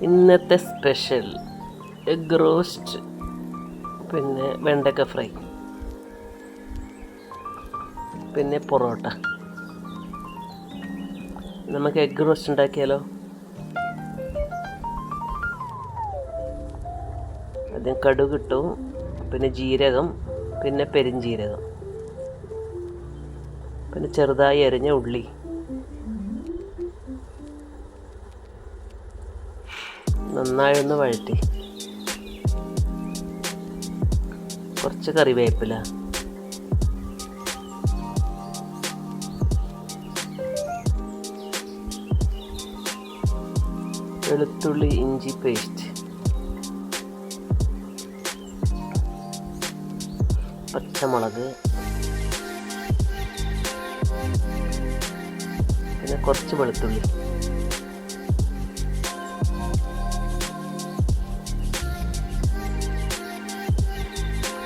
ഇന്നത്തെ special egg roast, പിന്നെ വെണ്ടക്ക ഫ്രൈ, പിന്നെ പൊറോട്ട. നമുക്ക് എഗ് റോസ്റ്റ് ഉണ്ടാക്കിയാലോ? ആദ്യം കടുക് ഇട്ടു, പിന്നെ ജീരകം, പിന്നെ പെരിഞ്ജീരകം, പിന്നെ ചെറുതായി അരിഞ്ഞ ഉള്ളി, നന്നായി ഒന്ന് വഴറ്റി, കുറച്ച് കറിവേപ്പില, വെളുത്തുള്ളി ഇഞ്ചി പേസ്റ്റ്, പച്ചമുളക്, പിന്നെ കുറച്ച് വെളുത്തുള്ളി,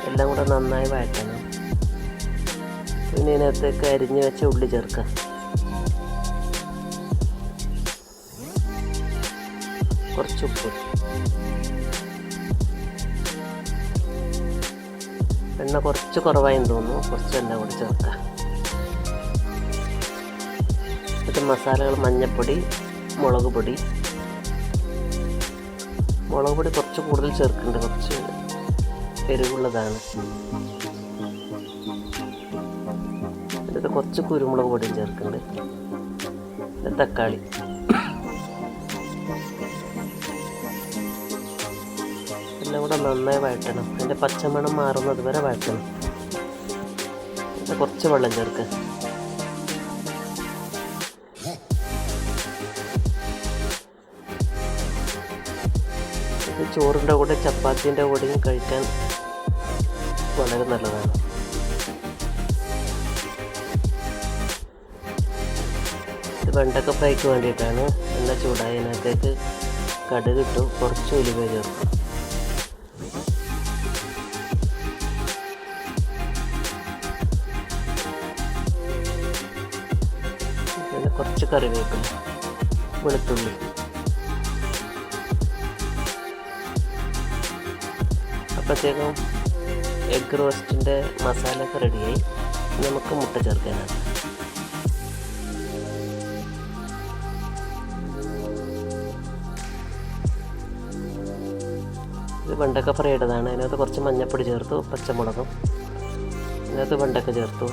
എല്ലാം കൂടെ നന്നായി വഴറ്റണം. പിന്നെ ഇതിനകത്തേക്ക് അരിഞ്ഞ് വെച്ച ഉള്ളി ചേർക്കാം. കുറച്ച് ഉപ്പ്, എണ്ണ കുറച്ച് കുറവായെന്ന് തോന്നുന്നു, കുറച്ച് എണ്ണ കൂടി ചേർക്കാം. എന്നിട്ട് മസാലകൾ മഞ്ഞൾപ്പൊടി, മുളക് പൊടി കുറച്ച് കൂടുതൽ ചേർക്കുന്നുണ്ട്, കുറച്ച് എരിവുള്ളതാണ്. എന്നിട്ട് കുറച്ച് കുരുമുളക് പൊടിയും ചേർക്കുന്നുണ്ട്. തക്കാളി, എല്ലാം കൂടെ നന്നായി വഴറ്റണം. അതിൻ്റെ പച്ചമണം മാറുന്നത് വരെ വഴറ്റണം. എന്നിട്ട് കുറച്ച് വെള്ളം ചേർക്കുക. ഇത് ചോറിൻ്റെ കൂടെ ചപ്പാത്തിൻ്റെ കൂടെയും കഴിക്കാൻ വളരെ നല്ലതാണ്. ഇത് വെണ്ടക്ക ഫ്രൈക്ക് വേണ്ടിയിട്ടാണ്. എണ്ണ ചൂടായി അതിനകത്തേക്ക് കടുക് ഇട്ടു, കുറച്ച് ഉലുവ ചേർക്കും. പിന്നെ കുറച്ച് കറിവേപ്പില, വെളുത്തുള്ളി. അപ്പോഴത്തേക്കും എഗ് റോസ്റ്റിൻ്റെ മസാല ഒക്കെ റെഡിയായി. നമുക്ക് മുട്ട ചേർക്കാനാണ്. ഇത് വെണ്ടക്ക ഫ്രൈ ഇട്ടതാണ്. അതിനകത്ത് കുറച്ച് മഞ്ഞൾപ്പൊടി ചേർത്തു, പച്ചമുളകും, അതിനകത്ത് വെണ്ടക്ക ചേർത്തു.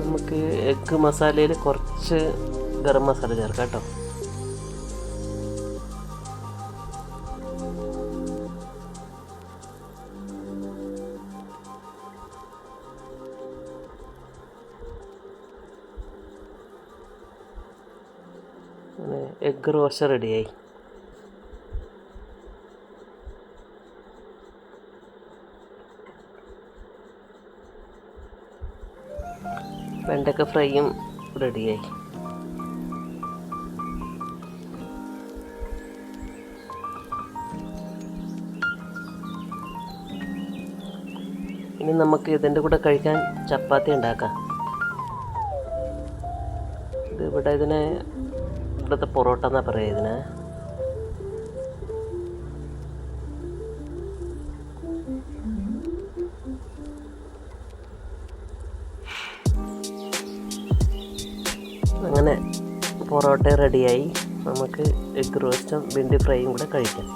നമുക്ക് എഗ് മസാലയിൽ കുറച്ച് ഗരം മസാല ചേർക്കാം കേട്ടോ. എഗ് റോസ്റ്റ് റെഡിയായി. വെണ്ടക്ക ഫ്രൈയും റെഡിയായി. ഇനി നമുക്ക് ഇതിൻ്റെ കൂടെ കഴിക്കാൻ ചപ്പാത്തി ഉണ്ടാക്കാം. ഇവിടുത്തെ പൊറോട്ട എന്നാ പറയുക ഇതിന്. അങ്ങനെ പൊറോട്ട റെഡിയായി. നമുക്ക് എഗ് റോസ്റ്റും ബിണ്ടി ഫ്രൈയും കൂടെ കഴിക്കാം.